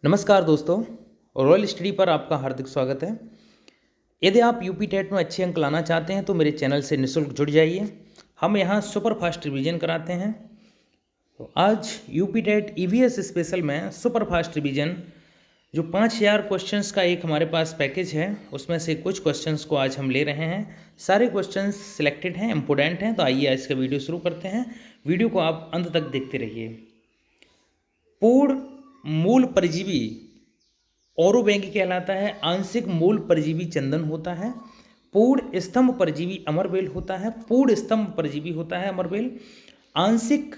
नमस्कार दोस्तों, royal study पर आपका हार्दिक स्वागत है। यदि आप यूपी टेट में अच्छे अंक लाना चाहते हैं तो मेरे चैनल से निःशुल्क जुड़ जाइए। हम यहाँ सुपर फास्ट रिवीजन कराते हैं। तो आज यूपी टेट ईवीएस स्पेशल में सुपर फास्ट रिवीजन जो 5000 क्वेश्चंस का एक हमारे पास पैकेज है, उसमें से कुछ क्वेश्चंस को आज हम ले रहे हैं। सारे क्वेश्चंस सिलेक्टेड हैं, इम्पोर्टेंट हैं। तो आइए आज का वीडियो शुरू करते हैं। वीडियो को आप अंत तक देखते रहिए। पूर्ण मूल परजीवी औरोबैंगी कहलाता है। आंशिक मूल परजीवी चंदन होता है। पूर्ण स्तंभ परजीवी अमरबेल होता है। पूर्ण स्तंभ परजीवी होता है अमरबेल। आंशिक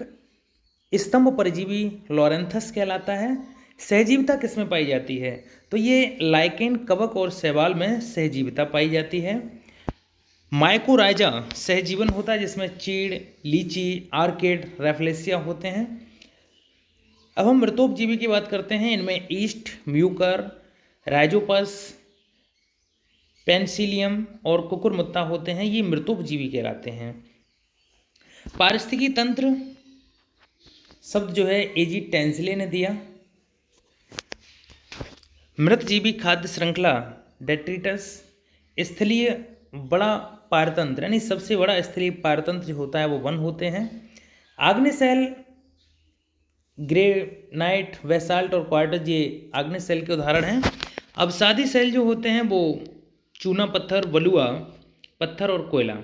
स्तंभ परजीवी लॉरेंथस कहलाता है। सहजीविता किसमें पाई जाती है? तो ये लाइकेन, कवक और शैवाल में सहजीविता पाई जाती है। माइकोराइजा सहजीवन होता है जिसमें चीड़, लीची, आर्किड, रेफलेसिया होते हैं। अब हम मृतोपजीवी की बात करते हैं। इनमें ईस्ट, म्यूकर, राइजोपस, पेंसिलियम और कुकुरमुत्ता होते हैं। ये मृतोपजीवी कहलाते हैं। पारिस्थितिकी तंत्र शब्द जो है एजी टेंसले ने दिया। मृतजीवी खाद्य श्रृंखला डेट्रिटस। स्थलीय बड़ा पारतंत्र यानी सबसे बड़ा स्थलीय पारतंत्र जो होता है वो वन होते हैं। आग्नेय सेल, ग्रेनाइट, बेसाल्ट और क्वार्टज ये आग्नेय सेल के उदाहरण हैं। अवसादी सेल जो होते हैं वो चूना पत्थर, बलुआ पत्थर और कोयला।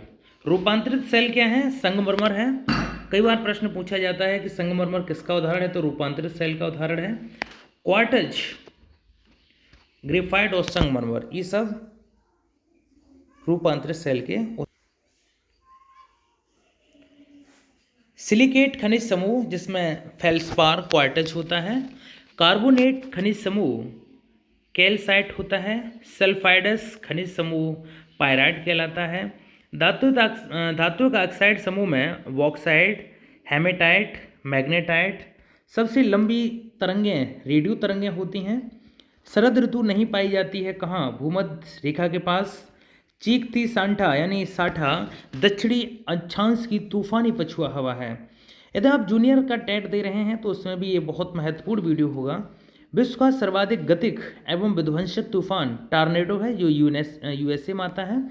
रूपांतरित सेल क्या है? संगमरमर है। कई बार प्रश्न पूछा जाता है कि संगमरमर किसका उदाहरण है? तो रूपांतरित सेल का उदाहरण है। क्वार्टज, ग्रेफाइट और संगमरमर ये सब रूपांतरित सेल के। सिलिकेट खनिज समूह जिसमें फेल्सपार, क्वार्टज होता है। कार्बोनेट खनिज समूह कैल्साइट होता है। सल्फाइडस खनिज समूह पायराइट कहलाता है। धातुक ऑक्साइड समूह में बॉक्साइट, हेमेटाइट, मैग्नेटाइट। सबसे लंबी तरंगें रेडियो तरंगें होती हैं। शरद ऋतु नहीं पाई जाती है कहाँ? भूमध्य रेखा के पास। चीकती सांठा यानी साठा दक्षिणी अक्षांश की तूफानी पछुआ हवा है। यदि आप जूनियर का टेट दे रहे हैं तो उसमें भी ये बहुत महत्वपूर्ण वीडियो होगा। विश्व का सर्वाधिक गतिक एवं विध्वंसक तूफान टार्नेडो है जो यूएसए में आता है।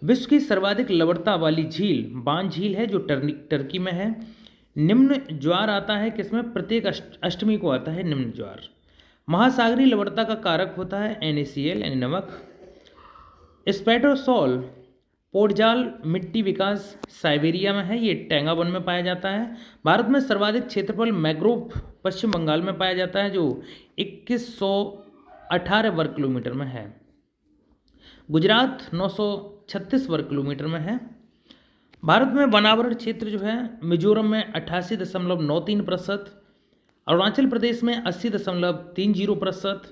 विश्व की सर्वाधिक लवणता वाली झील बान झील है जो टर्की में है। निम्न ज्वार आता है किसमें? प्रत्येक अष्टमी को आता है निम्न ज्वार। महासागरीय लवणता का कारक होता है NaCl यानी नमक। स्पेटोसॉल पोडजाल मिट्टी विकास साइबेरिया में है, ये टैंगा वन में पाया जाता है। भारत में सर्वाधिक क्षेत्रफल मैंग्रोव पश्चिम बंगाल में पाया जाता है जो 2118 वर्ग किलोमीटर में है। गुजरात 936 वर्ग किलोमीटर में है। भारत में वनावरण क्षेत्र जो है मिजोरम में 88.93%, अरुणाचल प्रदेश में 80.30%,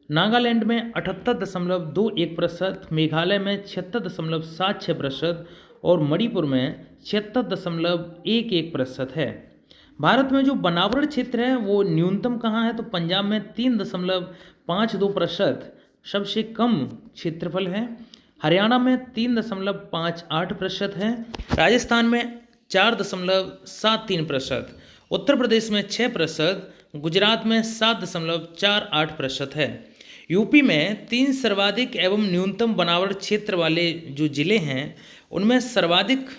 नागालैंड में 78.21%, मेघालय में 76.76% और मणिपुर में 76.11% है। भारत में जो वनावरण क्षेत्र है वो न्यूनतम कहाँ है? तो पंजाब में 3.52% सबसे कम क्षेत्रफल है। हरियाणा में 3.58% है। राजस्थान में 4.73%, उत्तर प्रदेश में 6%, गुजरात में 7.48% है। यूपी में 3 सर्वाधिक एवं न्यूनतम वनावरण क्षेत्र वाले जो जिले हैं उनमें सर्वाधिक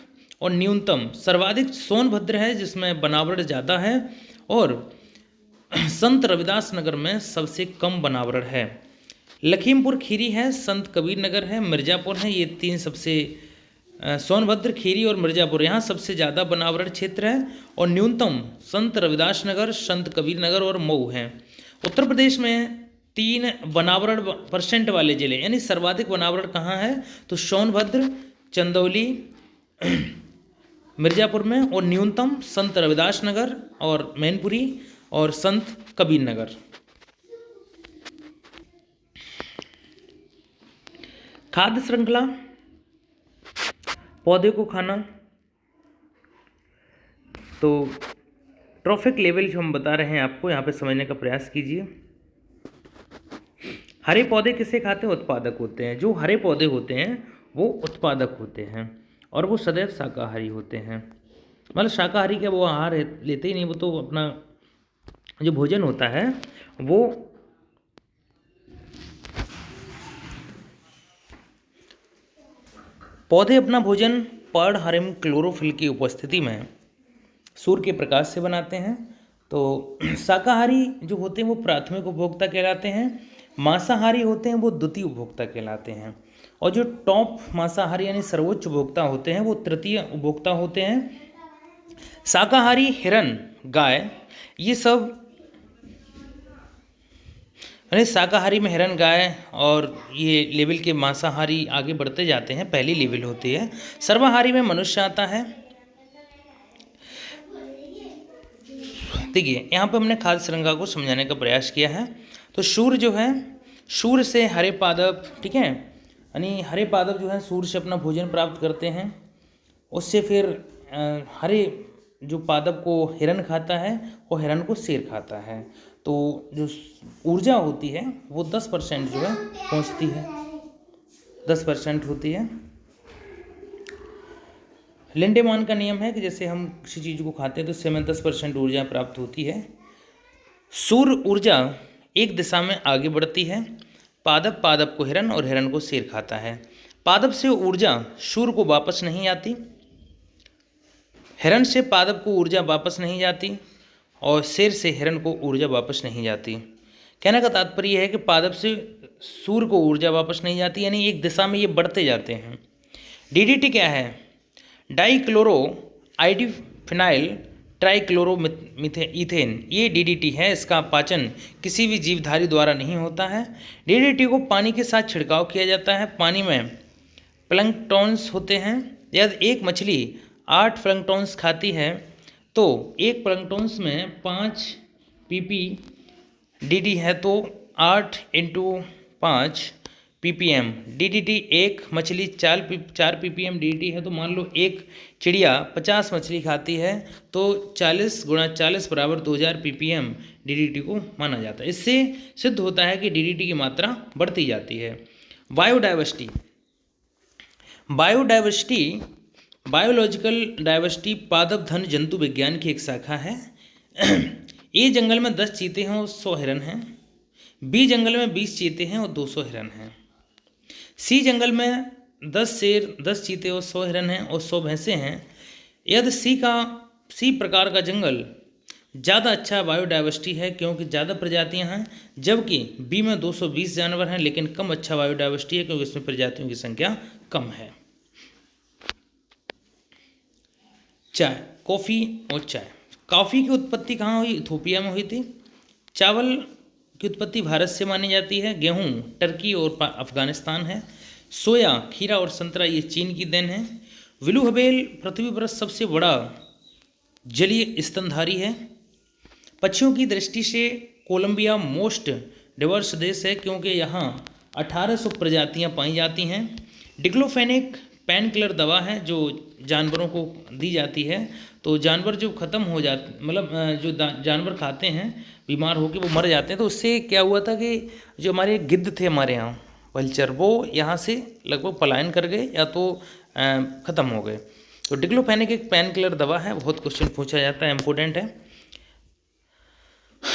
और न्यूनतम, सर्वाधिक सोनभद्र है जिसमें वनावरण ज़्यादा है और संत रविदास नगर में सबसे कम वनावरण है। लखीमपुर खीरी है, संत कबीर नगर है, मिर्ज़ापुर है। ये 3 सबसे सोनभद्र, खीरी और मिर्ज़ापुर यहाँ सबसे ज़्यादा वनावरण क्षेत्र है और न्यूनतम संत रविदास नगर, संत कबीर नगर और मऊ हैं। उत्तर प्रदेश में 3 वनावरण % वाले जिले यानी सर्वाधिक वनावरण कहाँ है? तो सोनभद्र, चंदौली, मिर्ज़ापुर में और न्यूनतम संत रविदास नगर और मैनपुरी और संत कबीर नगर। खाद्य श्रृंखला, पौधे को खाना। तो ट्रॉफिक लेवल जो हम बता रहे हैं आपको यहाँ पे समझने का प्रयास कीजिए। हरे पौधे किसे खाते हैं? उत्पादक होते हैं। जो हरे पौधे होते हैं वो उत्पादक होते हैं और वो सदैव शाकाहारी होते हैं। मतलब शाकाहारी क्या, वो आहार लेते ही नहीं, वो तो अपना जो भोजन होता है वो पौधे अपना भोजन पर्णहरिम क्लोरोफिल की उपस्थिति में सूर्य के प्रकाश से बनाते हैं। तो शाकाहारी जो होते हैं वो प्राथमिक उपभोक्ता कहलाते हैं, मांसाहारी होते हैं वो द्वितीय उपभोक्ता कहलाते हैं, और जो टॉप मांसाहारी यानी सर्वोच्च उपभोक्ता होते हैं वो तृतीय उपभोक्ता होते हैं। शाकाहारी हिरन, गाय, ये सब यानी शाकाहारी में हिरन, गाय और ये लेवल के मांसाहारी आगे बढ़ते जाते हैं, पहली लेवल होती है। सर्वाहारी में मनुष्य आता है। देखिए यहाँ पे हमने खाद्य श्रृंखला को समझाने का प्रयास किया है। तो सूर्य जो है, सूर्य से हरे पादप, ठीक है, यानी हरे पादप जो है सूर्य से अपना भोजन प्राप्त करते हैं। उससे फिर हरे जो पादप को हिरन खाता है और हिरन को शेर खाता है। तो जो ऊर्जा होती है वो 10% जो है पहुंचती है, 10% होती है। लिंडेमान का नियम है कि जैसे हम किसी चीज़ को खाते हैं तो उससे हमें 10% ऊर्जा प्राप्त होती है। सूर्य ऊर्जा एक दिशा में आगे बढ़ती है। पादप पादप को हिरन और हिरन को शेर खाता है। पादप से ऊर्जा सूर्य को वापस नहीं आती, हिरन से पादप को ऊर्जा वापस नहीं जाती, और शेर से हिरन को ऊर्जा वापस नहीं जाती। कहने का तात्पर्य है कि पादप से सूर्य को ऊर्जा वापस नहीं जाती, यानी एक दिशा में ये बढ़ते जाते हैं। डीडीटी क्या है? डाइक्लोरो आइडिफिनाइल ट्राइक्लोरोमीथेन, ये डीडीटी है। इसका पाचन किसी भी जीवधारी द्वारा नहीं होता है। डीडीटी को पानी के साथ छिड़काव किया जाता है। पानी में प्लैंक्टॉन्स होते हैं। यदि एक मछली 8 प्लैंक्टॉन्स खाती है तो एक प्लैंक्टॉन्स में 5 ppm dd है, तो 8 × 5 ppm DDT। एक मछली 4 ppm DDT है, तो मान लो एक चिड़िया 50 मछली खाती है तो 40 × 40 = 2000 ppm DDT को माना जाता है। इससे सिद्ध होता है कि DDT की मात्रा बढ़ती जाती है। बायोडाइवर्सिटी, बायोलॉजिकल डाइवर्सिटी पादप धन जंतु विज्ञान की एक शाखा है। ए जंगल में 10 चीते हैं और 100 हिरन हैं। बी जंगल में 20 चीते हैं और 200 हिरन हैं। सी जंगल में 10 शेर, 10 चीते और 100 हिरन हैं और 100 भैंसें हैं। यदि सी प्रकार का जंगल ज़्यादा अच्छा बायोडाइवर्सिटी है क्योंकि ज़्यादा प्रजातियां हैं, जबकि बी में 220 जानवर हैं लेकिन कम अच्छा बायोडाइवर्सिटी है क्योंकि इसमें प्रजातियों की संख्या कम है। चाय, कॉफ़ी और चाय। कॉफ़ी की उत्पत्ति कहाँ हुई? इथोपिया में हुई थी। चावल की उत्पत्ति भारत से मानी जाती है। गेहूँ टर्की और अफगानिस्तान है। सोया, खीरा और संतरा ये चीन की देन है। विलू हबेल पृथ्वी पर सबसे बड़ा जलीय स्तनधारी है। पक्षियों की दृष्टि से कोलंबिया मोस्ट डिवर्स देश है क्योंकि यहाँ 1800 प्रजातियाँ पाई जाती हैं। डिक्लोफेनेक पेन किलर दवा है जो जानवरों को दी जाती है। तो जानवर जो ख़त्म हो जाते, मतलब जो जानवर खाते हैं बीमार होकर वो मर जाते हैं। तो उससे क्या हुआ था कि जो हमारे गिद्ध थे हमारे यहाँ वल्चर, वो यहाँ से लगभग पलायन कर गए या तो ख़त्म हो गए। तो डिक्लोफेनेक एक पेन किलर दवा है, बहुत क्वेश्चन पूछा जाता है, इंपॉर्टेंट है।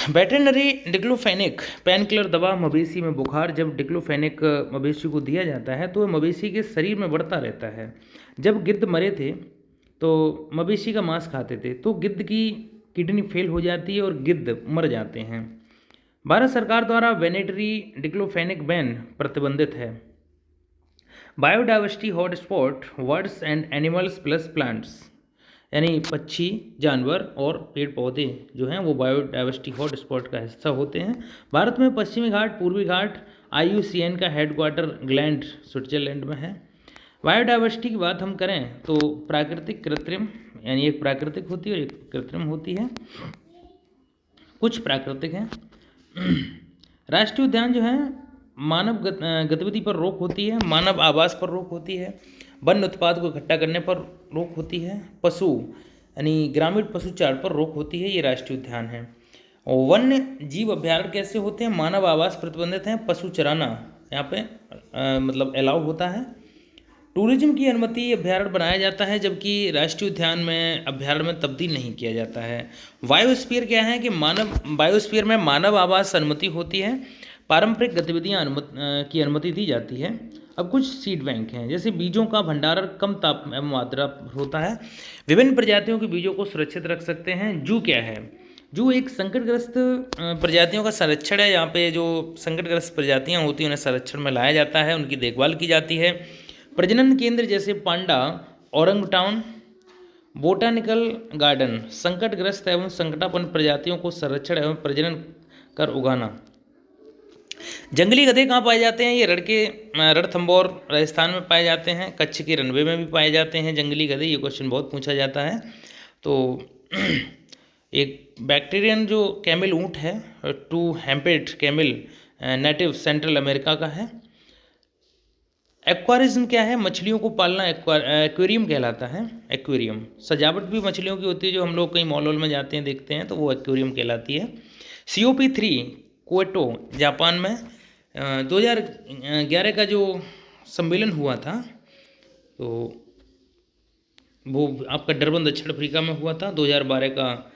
वेटरनरी डिक्लोफेनेक पेन किलर दवा मवेशी में बुखार, जब डिक्लोफेनेक मवेशी को दिया जाता है तो मवेशी के शरीर में बढ़ता रहता है। जब गिद्ध मरे थे तो मवेशी का मांस खाते थे तो गिद्ध की किडनी फेल हो जाती है और गिद्ध मर जाते हैं। भारत सरकार द्वारा वेनेटरी डिक्लोफेनेक बैन प्रतिबंधित है। Biodiversity hotspot birds and animals plus plants, यानी पक्षी, जानवर और पेड़ पौधे जो हैं वो बायोडाइवर्सिटी हॉटस्पॉट का हिस्सा होते हैं। भारत में पश्चिमी घाट, पूर्वी घाट, IUCN का हेडक्वार्टर ग्लैंड स्विट्जरलैंड में है। बायोडाइवर्सिटी की बात हम करें तो प्राकृतिक, कृत्रिम, यानी एक प्राकृतिक होती है और एक कृत्रिम होती है। कुछ प्राकृतिक हैं। राष्ट्रीय उद्यान जो है मानव गतिविधि पर रोक होती है, मानव आवास पर रोक होती है, वन्य उत्पाद को इकट्ठा करने पर रोक होती है, पशु यानी ग्रामीण पशुचार पर रोक होती है, ये राष्ट्रीय उद्यान है। और वन्य जीव अभ्यारण्य कैसे होते हैं? मानव आवास प्रतिबंधित हैं, पशु चराना यहाँ पे मतलब अलाउ होता है। टूरिज्म की अनुमति अभ्यारण्य बनाया जाता है जबकि राष्ट्रीय उद्यान में अभ्यारण्य में तब्दील नहीं किया जाता है। बायोस्फीयर क्या है कि बायोस्फीयर में मानव आवास अनुमति होती है, पारंपरिक गतिविधियाँ की अनुमति दी जाती है। अब कुछ सीड बैंक हैं, जैसे बीजों का भंडारण कम ताप एवं आर्द्रता पर होता है। विभिन्न प्रजातियों के बीजों को सुरक्षित रख सकते हैं। जू क्या है? जू एक संकटग्रस्त प्रजातियों का संरक्षण है। यहाँ पे जो संकटग्रस्त प्रजातियाँ होती हैं उन्हें संरक्षण में लाया जाता है, उनकी देखभाल की जाती है। प्रजनन केंद्र जैसे पांडा, औरंगटाउन, बोटानिकल गार्डन संकटग्रस्त एवं संकटापन्न प्रजातियों को संरक्षण एवं प्रजनन कर उगाना। जंगली गधे कहाँ पाए जाते हैं? ये रणथंभौर राजस्थान में पाए जाते हैं। कच्छ के रनवे में भी पाए जाते हैं जंगली गधे। ये क्वेश्चन बहुत पूछा जाता है। तो एक बैक्टीरियन जो कैमल ऊँट है, two humped camel, native Central America का है। एक्वारिज्म क्या है? मछलियों को पालना एक्वेरियम कहलाता है। एक्वेरियम सजावट भी मछलियों की होती है, जो हम लोग कहीं मॉल में जाते हैं देखते हैं, तो वो एक्वेरियम कहलाती है। COP3 क्योटो जापान में 2011 का जो सम्मेलन हुआ था, तो वो आपका डरबन दक्षिण अफ्रीका में हुआ था। 2012 का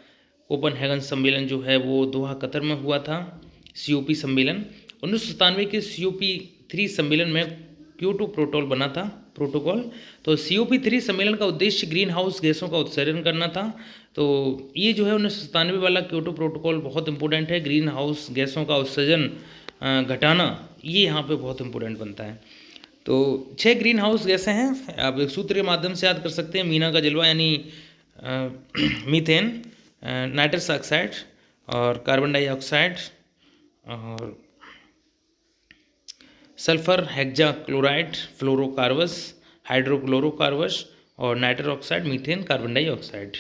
कोपनहेगन सम्मेलन जो है वो दोहा कतर में हुआ था। COP सम्मेलन 1997 के COP3 सम्मेलन में क्योटो प्रोटोकॉल बना था प्रोटोकॉल। तो COP3 सम्मेलन का उद्देश्य ग्रीन हाउस गैसों का उत्सर्जन करना था। तो ये जो है 1997 वाला क्योटो प्रोटोकॉल बहुत इंपॉर्टेंट है। ग्रीन हाउस गैसों का उत्सर्जन घटाना, ये यहाँ पे बहुत इंपॉर्टेंट बनता है। तो 6 ग्रीन हाउस गैसें हैं, आप एक सूत्र के माध्यम से याद कर सकते हैं। मीना का जलवा यानी मीथेन, नाइट्रस ऑक्साइड और कार्बन डाइऑक्साइड और सल्फर हेक्साक्लोराइड, फ्लोरोकार्बस, हाइड्रोक्लोरोकार्बस और nitrous oxide, methane, carbon dioxide.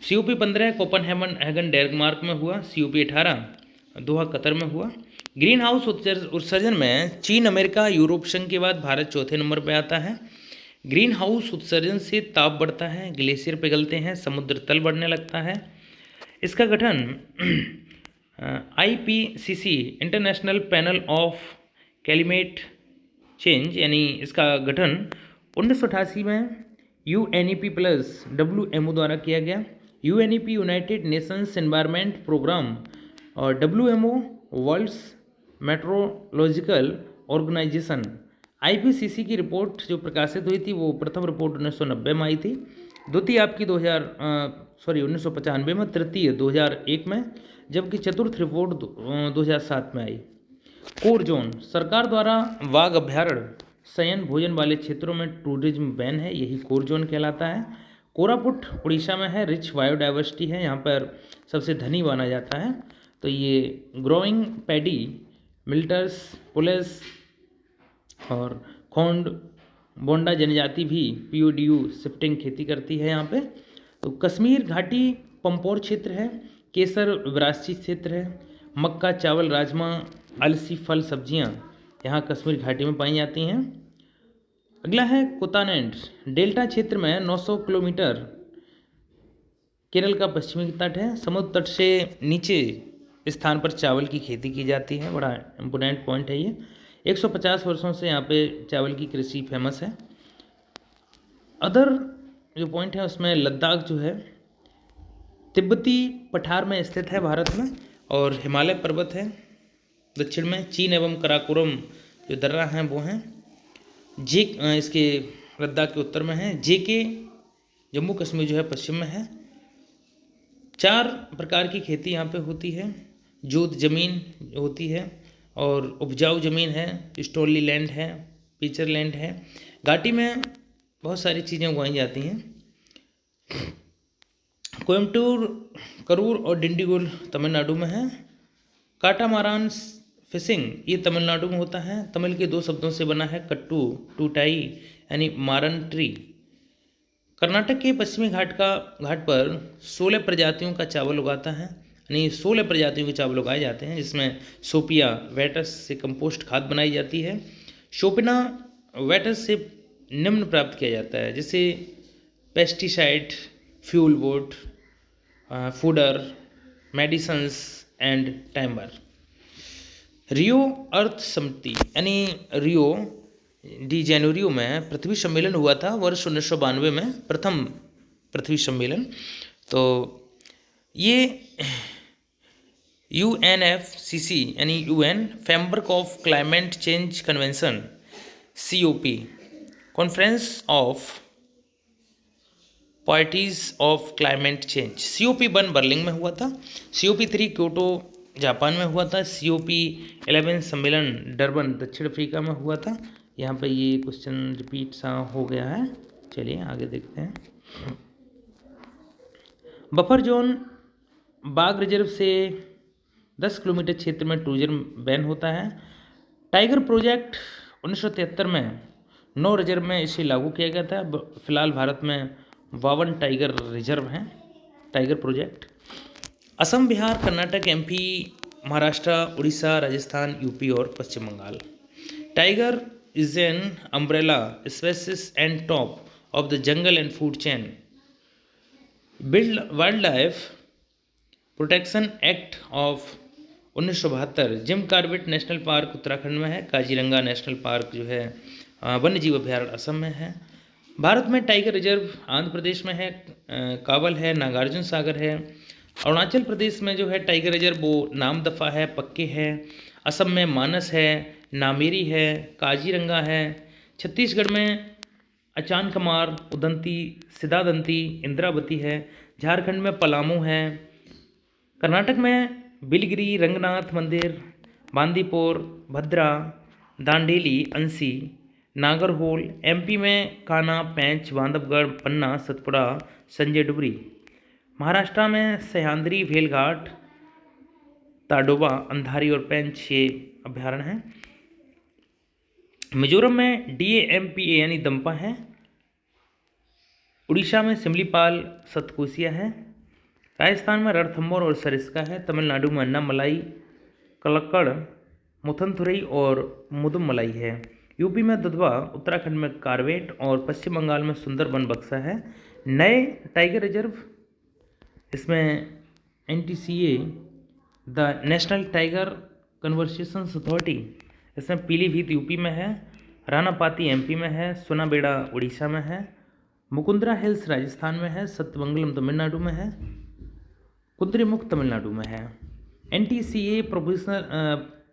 COP15 Copenhagen Denmark में हुआ। COP18 दोहा कतर में हुआ। ग्रीन हाउस उत्सर्जन में चीन, अमेरिका, यूरोप संघ के बाद भारत चौथे नंबर पर आता है। ग्रीन हाउस उत्सर्जन से ताप बढ़ता है, ग्लेशियर पिघलते हैं, समुद्र तल बढ़ने लगता है। इसका गठन IPCC international panel of climate change, यानी इसका गठन 1988 में UNEP प्लस WMO द्वारा किया गया। UNEP United Nations Environment Programme और WMO World's Meteorological Organisation. IPCC की रिपोर्ट जो प्रकाशित हुई थी वो प्रथम रिपोर्ट 1990 में आई थी, द्वितीय आपकी 1995 में, तृतीय 2001 में, जबकि चतुर्थ रिपोर्ट 2007 में आई। कोर जोन सरकार द्वारा वाघ अभ्यारण्य, शयन भोजन वाले क्षेत्रों में टूरिज्म बैन है, यही कोर जोन कहलाता है। कोरापुट उड़ीसा में है, रिच बायोडाइवर्सिटी है, यहाँ पर सबसे धनी माना जाता है। तो ये ग्रोइंग पैडी, मिल्टर्स, पुलिस और खोंड बोंडा जनजाति भी PODU शिफ्टिंग खेती करती है यहाँ पे। तो कश्मीर घाटी पंपोर क्षेत्र है, केसर विरासती क्षेत्र है, मक्का, चावल, राजमा, अलसी, फल, सब्जियाँ यहाँ कश्मीर घाटी में पाई जाती हैं। अगला है कोतानेंड डेल्टा क्षेत्र में 900 किलोमीटर केरल का पश्चिमी तट है। समुद्र तट से नीचे स्थान पर चावल की खेती की जाती है, बड़ा इम्पोर्टेंट पॉइंट है ये। 150 वर्षों से यहाँ पे चावल की कृषि फेमस है। अदर जो पॉइंट है उसमें लद्दाख जो है तिब्बती पठार में स्थित है भारत में, और हिमालय पर्वत है दक्षिण में। चीन एवं कराकोरम जो दर्रा हैं वो हैं। इसके लद्दाख के उत्तर में है। JK जम्मू कश्मीर जो है पश्चिम में है। 4 प्रकार की खेती यहाँ पे होती है। जोत जमीन होती है और उपजाऊ ज़मीन है, स्टोनली लैंड है, पीचर लैंड है। घाटी में बहुत सारी चीज़ें उगाई जाती हैं। कोयम्बटूर, करूर और डिंडीगुल तमिलनाडु में है। काटामारान फिशिंग ये तमिलनाडु में होता है। तमिल के 2 शब्दों से बना है, कट्टू टूटाई यानी मारन ट्री। कर्नाटक के पश्चिमी घाट पर 16 प्रजातियों का चावल उगाता है, यानी 16 प्रजातियों के चावल उगाए जाते हैं, जिसमें सोपिया वेटस से कंपोस्ट खाद बनाई जाती है। शोपिना वेटस से निम्न प्राप्त किया जाता है, जैसे pesticide, fuel wood, fodder, medicines and timber. Rio Earth समिति यानी रियो डी जेनेरियो में पृथ्वी सम्मेलन हुआ था वर्ष 1992 में, प्रथम पृथ्वी सम्मेलन। तो ये UNFCC यानी UN framework of climate change convention COP conference of parties of climate change. COP1 Berlin में हुआ था, COP3 क्योटो जापान में हुआ था, COP11 सम्मेलन डरबन दक्षिण अफ्रीका में हुआ था। यहाँ पे ये क्वेश्चन रिपीट सा हो गया है, चलिए आगे देखते हैं। बफर जोन बाघ रिजर्व से 10 किलोमीटर क्षेत्र में टूरिज्म बैन होता है। टाइगर प्रोजेक्ट 1973 में 9 रिजर्व में इसे लागू किया गया था। फिलहाल भारत में 52 टाइगर रिजर्व हैं। Tiger project Assam, Bihar, Karnataka, MP, Maharashtra, Orissa, Rajasthan, UP और Paschim Bengal. Tiger is an umbrella species and top of the jungle and food chain. Wild life protection act of 1972 Jim Corbett national park Uttarakhand में है। काजीरंगा नेशनल पार्क जो है वन्य जीव अभयारण्य असम में है। भारत में टाइगर रिजर्व आंध्र प्रदेश में है, काबल है, नागार्जुन सागर है। अरुणाचल प्रदेश में जो है टाइगर रिजर्व वो नामदफा है, पक्के है। असम में मानस है, नामेरी है, काजीरंगा है। छत्तीसगढ़ में अचानकमार, उदंती, सिदादंती, इंद्रावती है। झारखंड में पलामू है। कर्नाटक में बिलगिरी, रंगनाथ मंदिर, बांदीपुर, भद्रा, दांडेली, अंसी, नागरहोल। MP में कान्हा, पैंच, बांधवगढ़, पन्ना, सतपुड़ा, संजय डुबरी। महाराष्ट्र में सह्याद्री, भेलघाट, ताडोबा, अंधारी और पैंच ये अभ्यारण्य हैं। मिजोरम में DAMPA यानी दंपा है। उड़ीसा में सिमलीपाल, सतकोसिया है। राजस्थान में रणथंभौर और सरिस्का है। तमिलनाडु में अन्नामलाई, कलक्कड़, मुथनथुरई और मुदुमलाई है। UP में दुधवा, उत्तराखंड में कार्बेट और पश्चिम बंगाल में सुंदरबन बक्सा है। नए टाइगर रिजर्व इसमें NTCA the national tiger conversation authority, इसमें पीलीभीत UP में है। रानापाती MP में है। सोनाबेड़ा उड़ीसा में है। मुकुंदरा हिल्स राजस्थान में है। सत्यमंगलम तमिलनाडु में है। कुद्रेमुख तमिलनाडु में है। NTCA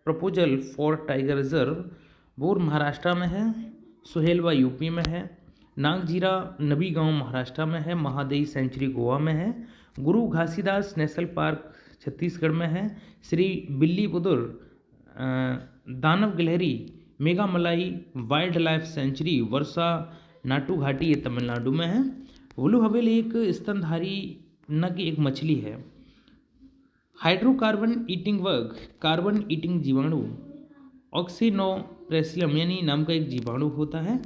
proposal for tiger reserve bore Maharashtra में है। सुहेलवा UP में है। नागजीरा नबी गांव महाराष्ट्र में है। महादेई सेंचुरी गोवा में है। गुरु घासीदास नेशनल पार्क छत्तीसगढ़ में है। श्री बिल्लीबुदुर दानव गिलहरी मेघामलाई वाइल्ड लाइफ सेंचुरी वर्षा नाटू घाटी ये तमिलनाडु में है। ब्लू व्हेल एक स्तनधारी नग एक मछली है। हाइड्रोकार्बन ईटिंग वर्ग कार्बन ईटिंग जीवाणु ऑक्सीनोप्रेसियम यानी नाम का एक जीवाणु होता है।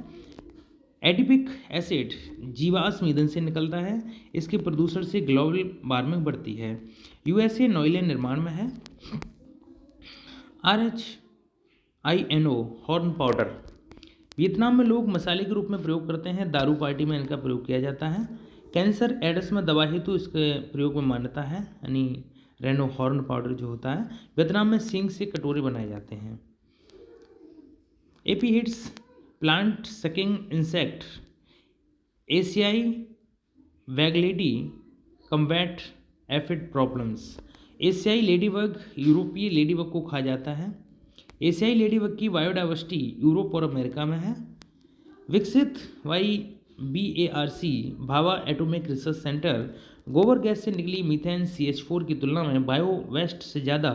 एडिपिक एसिड जीवाश्म ईंधन से निकलता है। इसके प्रदूषण से ग्लोबल वार्मिंग बढ़ती है। USA नोएडा निर्माण में है। RHINO हॉर्न पाउडर वियतनाम में लोग मसाले के रूप में प्रयोग करते हैं। दारू पार्टी में इनका प्रयोग किया जाता है। कैंसर एड्स में दवा हेतु इसके प्रयोग में मान्यता है, यानी रेनो हॉर्न पाउडर जो होता है। वियतनाम में सींग से कटोरे बनाए जाते हैं। एपीहिट्स प्लांट सकिंग इंसेक्ट एशियाई वैगलेडी कम्बैट एफिड प्रॉब्लम्स। एशियाई लेडीबग यूरोपीय लेडीबग को खा जाता है। एशियाई लेडीबग की बायोडाइवर्सिटी यूरोप और अमेरिका में है। विकसित YBARC Bhabha atomic research centre गोबर गैस से निकली मीथेन CH4 की तुलना में बायो वेस्ट से ज़्यादा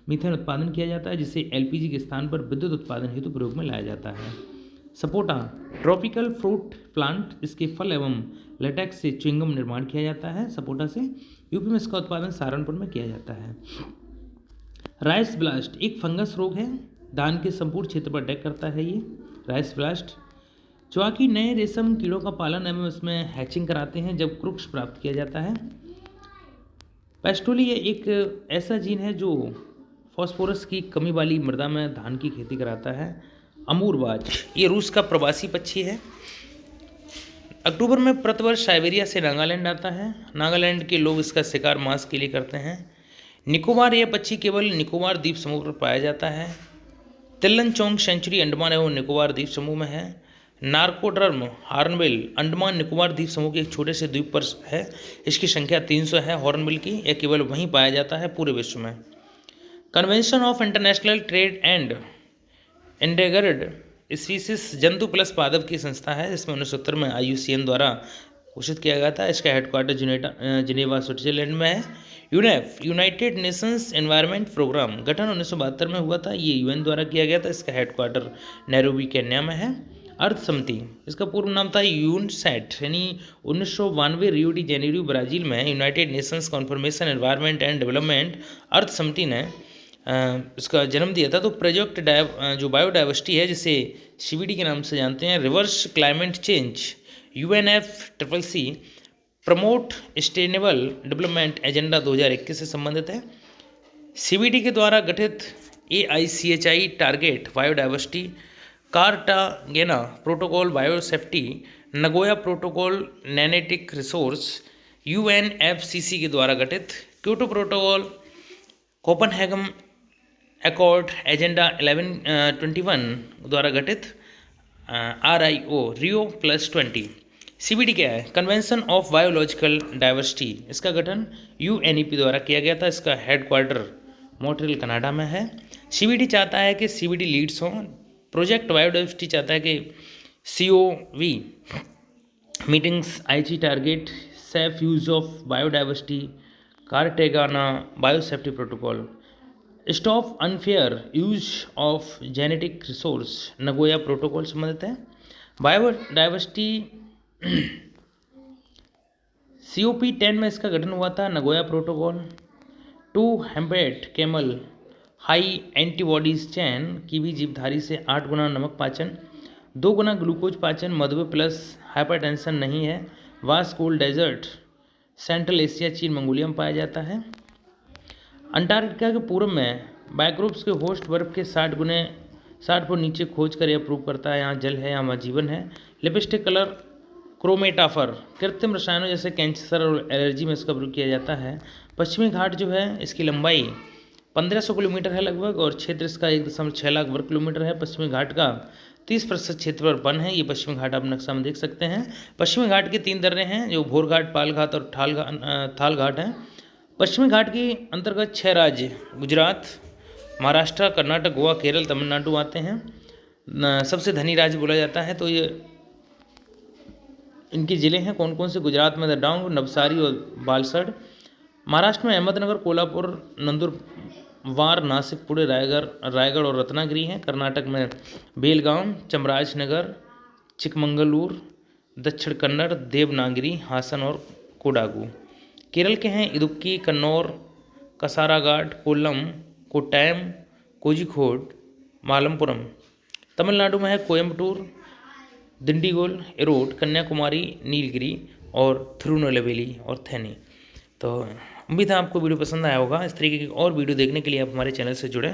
मीथेन उत्पादन किया जाता है, जिसे LPG के स्थान पर विद्युत उत्पादन हेतु प्रयोग में लाया जाता है। सपोटा ट्रॉपिकल फ्रूट प्लांट, इसके फल एवं लेटेक्स से च्युइंगम निर्माण किया जाता है। सपोटा से UP में इसका उत्पादन सहारनपुर में किया जाता है। राइस ब्लास्ट एक फंगस रोग है, धान के संपूर्ण क्षेत्र पर अटैक करता है ये राइस ब्लास्ट। चौकी नए रेशम कीड़ों का पालन एवं इसमें हैचिंग कराते हैं जब क्रुक्स प्राप्त किया जाता है। पेस्टोली ये एक ऐसा जीन है जो फॉस्फोरस की कमी वाली मृदा में धान की खेती कराता है। अमूरबाज ये रूस का प्रवासी पक्षी है। अक्टूबर में प्रतिवर्ष साइबेरिया से नागालैंड आता है। नागालैंड के लोग इसका शिकार मांस के लिए करते हैं। निकोबार यह पक्षी केवल निकोबार द्वीप समूह पर पाया जाता है। तिल्लनचोंग सेंचुरी अंडमान एवं निकोबार द्वीप समूह में है। नार्कोड्रम हॉर्नबिल अंडमान निकोबार द्वीप समूह के एक छोटे से द्वीप पर है। इसकी संख्या 300 है। हॉर्नबिल की यह केवल वहीं पाया जाता है पूरे विश्व में। Convention of international trade and endangered species जंतु प्लस पादप की संस्था है, जिसमें 1970 में IUCN द्वारा घोषित किया गया था। इसका हेडक्वार्टर जिनेवा स्विट्जरलैंड में है। UNEP United Nations Environment Programme गठन 1972 में हुआ था, ये UN द्वारा किया गया था। इसका हेडक्वार्टर नैरोबी केन्या में है। अर्थ समिति, इसका पूर्व नाम था यूनसेट, यानी 1992 रियो डी जेनेरियो ब्राज़ील में United Nations confirmation environment and development Earth समिति ने इसका जन्म दिया था। तो प्रोजेक्ट जो बायोडाइवर्सिटी है, जिसे CBD के नाम से जानते हैं, reverse climate change UNFCCC promote sustainable development agenda 2021 से संबंधित है। CBD के द्वारा गठित AICHI target biodiversity, Cartagena protocol biosafety, Nagoya protocol genetic resource, UNFCCC के द्वारा गठित Kyoto protocol, Copenhagen accord agenda 1121 द्वारा गठित RIO रियो +20। CBD क्या है? कन्वेंशन ऑफ बायोलॉजिकल डाइवर्सिटी, इसका गठन UNEP द्वारा किया गया था। इसका हेडक्वार्टर मॉन्ट्रियल कनाडा में है। CBD चाहता है कि CBD लीड्स हों। प्रोजेक्ट बायोडाइवर्सिटी चाहता है कि COV meetings IG target safe use of biodiversity, Cartagena biosafety protocol, stop unfair use of genetic resource, Nagoya protocol संबंधित है। बायोडाइवर्सिटी COP10 में इसका गठन हुआ था। Nagoya protocol 2 humped camel high antibodies चैन की भी जीवधारी से 8 गुना नमक पाचन, 2 गुना ग्लूकोज पाचन, मधुमेह प्लस हाइपरटेंशन नहीं है। Vast cold desert Central Asia, चीन, मंगोलिया में पाया जाता है। अंटार्कटिका के पूर्व में माइक्रोब्स के होस्ट बर्फ के 60 फुट नीचे खोज कर यह प्रूव करता है यहाँ जल है, यहाँ जीवन है। लिपस्टिक कलर क्रोमेटाफर कृत्रिम रसायनों जैसे कैंसर और एलर्जी में इसका प्रयोग किया जाता है। पश्चिमी घाट जो है, इसकी लंबाई 1500 किलोमीटर है लगभग, और क्षेत्र इसका 1.6 लाख वर्ग किलोमीटर है। पश्चिमी घाट का 30% क्षेत्र पर वन है। ये पश्चिमी घाट आप नक्शा में देख सकते हैं। पश्चिमी घाट के 3 दर्रे हैं, जो भोर घाट, पाल घाट और थाल घाट हैं। पश्चिमी घाट के अंतर्गत 6 राज्य गुजरात, महाराष्ट्र, कर्नाटक, गोवा, केरल, तमिलनाडु आते हैं। सबसे धनी राज्य बोला जाता है। तो ये इनके ज़िले हैं कौन कौन से? गुजरात में डांग, नवसारी और बालसड। महाराष्ट्र में अहमदनगर, कोल्हापुर, नंदुरबार, नासिक, पुणे, रायगढ़ और रत्नागिरी हैं। कर्नाटक में बेलगाम, चामराजनगर, चिकमंगलूर, दक्षिण कन्नड़, देवनागरी, हासन और कोडागू। केरल के हैं इदुक्की, कन्नौर, कसारागाड, कोल्लम, कोट्टायम, कोझिकोड, मालमपुरम। तमिलनाडु में है कोयम्बटूर, दिंडीगुल, एरोड, कन्याकुमारी, नीलगिरी और थिरुनेलवेली और थेनी। तो उम्मीद है आपको वीडियो पसंद आया होगा। इस तरीके की और वीडियो देखने के लिए आप हमारे चैनल से जुड़ें।